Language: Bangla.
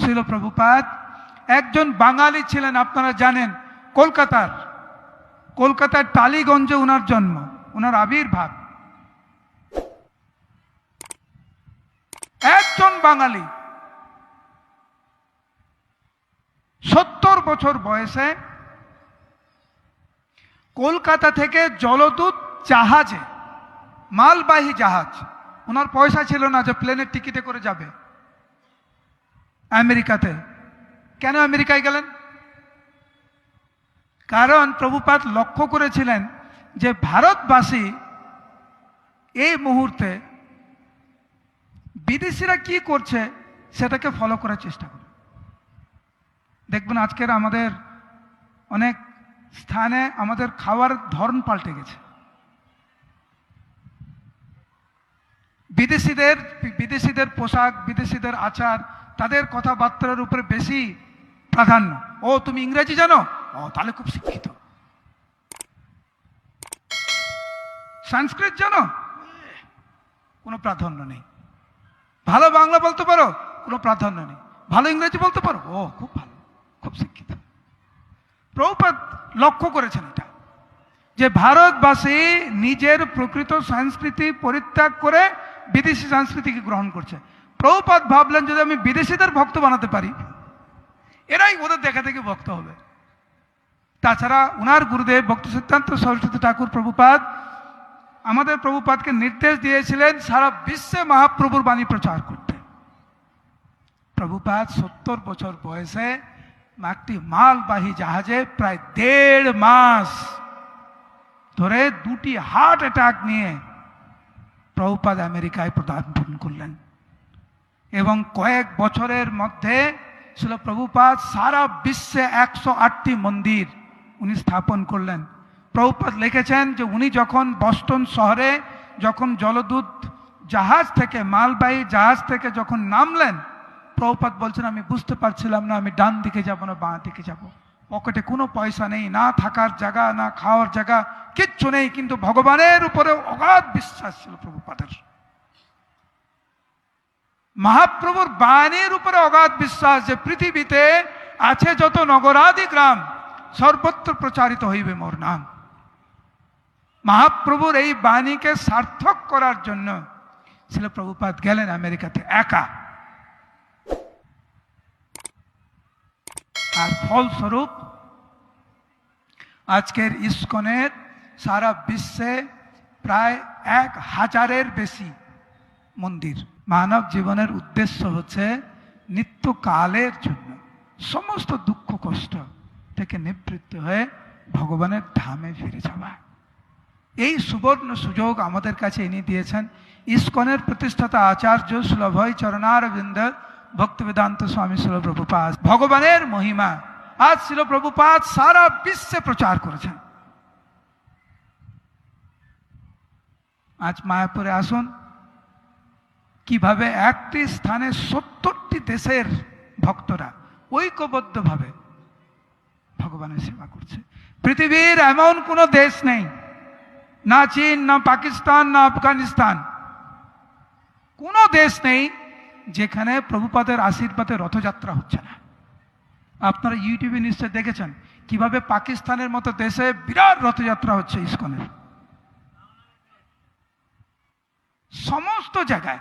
ছিল প্রভুপাদ একজন বাঙালি ছিলেন। আপনারা জানেন কলকাতার টালিগঞ্জে ওনার জন্ম, ওনার আবির্ভাব। একজন বাঙালি 70 বছর বয়সে কলকাতা থেকে জলদূত জাহাজে, মালবাহী জাহাজ, ওনার পয়সা ছিল না যে প্লেনের টিকিটে করে যাবে আমেরিকাতে। কেন আমেরিকায় গেলেন? কারণ প্রভুপাদ লক্ষ্য করেছিলেন যে ভারতবাসী এই মুহূর্তে বিদেশিরা কি করছে সেটাকে ফলো করার চেষ্টা করে। দেখবেন আজকের আমাদের অনেক স্থানে আমাদের খাওয়ার ধরন পাল্টে গেছে। বিদেশিদের পোশাক, বিদেশিদের আচার, তাদের কথাবার্তার উপরে বেশি প্রাধান্য। ও তুমি ইংরেজি জানো? ও তাহলে খুব শিক্ষিত। সংস্কৃত জানো? কোনো প্রাধান্য নেই। ভালো বাংলা বলতে পারো? কোনো প্রাধান্য নেই। ভালো ইংরেজি বলতে পারো? ও খুব ভালো, খুব শিক্ষিত। প্রভুপাদ লক্ষ্য করেছেন এটা, যে ভারতবাসী নিজের প্রকৃত সংস্কৃতি পরিত্যাগ করে বিদেশি সংস্কৃতিকে গ্রহণ করছে। প্রভুপাদ ভাবলেন যদি আমি বিদেশিদের ভক্ত বানাতে পারি, এরাই ওদের দেখা থেকে ভক্ত হবে। তাছাড়া ওনার গুরুদেব ভক্তি সিদ্ধান্ত সরস্বতী ঠাকুর প্রভুপাদ আমাদের প্রভুপাদকে নির্দেশ দিয়েছিলেন সারা বিশ্বে মহাপ্রভুর বাণী প্রচার করতে। প্রভুপাদ 70 বছর বয়সে একটি মালবাহী জাহাজে প্রায় 1.5 মাস ধরে 2টি হার্ট অ্যাটাক নিয়ে প্রভুপাদ আমেরিকায় পদার্পণ করলেন। এবং কয়েক বছরের মধ্যে ছিল প্রভুপাদ সারা বিশ্বে 108টি মন্দির উনি স্থাপন করলেন। প্রভুপাদ লিখেছেন যে উনি যখন বস্টন শহরে যখন জলদূত জাহাজ থেকে, মালবাহী জাহাজ থেকে যখন নামলেন, প্রভুপাদ বলছেন আমি বুঝতে পারছিলাম না আমি ডান দিকে যাব না বাঁ দিকে যাব। পকেটে কোনো পয়সা নেই, না থাকার জায়গা, না খাওয়ার জায়গা, কিচ্ছু নেই, কিন্তু ভগবানের উপরে অগাধ বিশ্বাস ছিল প্রভুপাদের। মহাপ্রভুর বাণীর উপরে অগাধ বিশ্বাস যে পৃথিবীতে আছে যত নগরাদি গ্রাম সর্বত্র প্রচারিত হইবে মোর নাম। মহাপ্রভুর এই বাণীকে সার্থক করার জন্য ছিল প্রভুপাদ গেলেন আমেরিকাতে একা। আর ফলস্বরূপ আজকের ইস্কনের সারা বিশ্বে প্রায় 1000-এর বেশি মন্দির। মানব জীবনের উদ্দেশ্য হচ্ছে নিত্যকালের জন্য সমস্ত দুঃখ কষ্ট থেকে নিবৃত্ত হয়ে ভগবানের ধামে ফিরে যাওয়া। এই সুবর্ণ সুযোগ আমাদের কাছে এনে দিয়েছেন ইস্কনের প্রতিষ্ঠাতা আচার্য সুলভয় চরণারবিন্দ ভক্তিবেদান্ত স্বামী শিল প্রভুপাদ। ভগবানের মহিমা আজ শিল প্রভুপাদ সারা বিশ্বে প্রচার করেছেন। আজ মায়াপুরে আসুন, কিভাবে একটি স্থানে 70টি দেশের ভক্তরা ঐক্যবদ্ধভাবে ভগবানের সেবা করছে। পৃথিবীর এমন কোনো দেশ নেই, না চীন, না পাকিস্তান, না আফগানিস্তান, কোনো দেশ নেই যেখানে প্রভুপাদের আশীর্বাদে রথযাত্রা হচ্ছে না। আপনারা ইউটিউবে নিশ্চয় দেখেছেন কিভাবে পাকিস্তানের মতো দেশে বিরাট রথযাত্রা হচ্ছে ইস্কনের। সমস্ত জায়গায়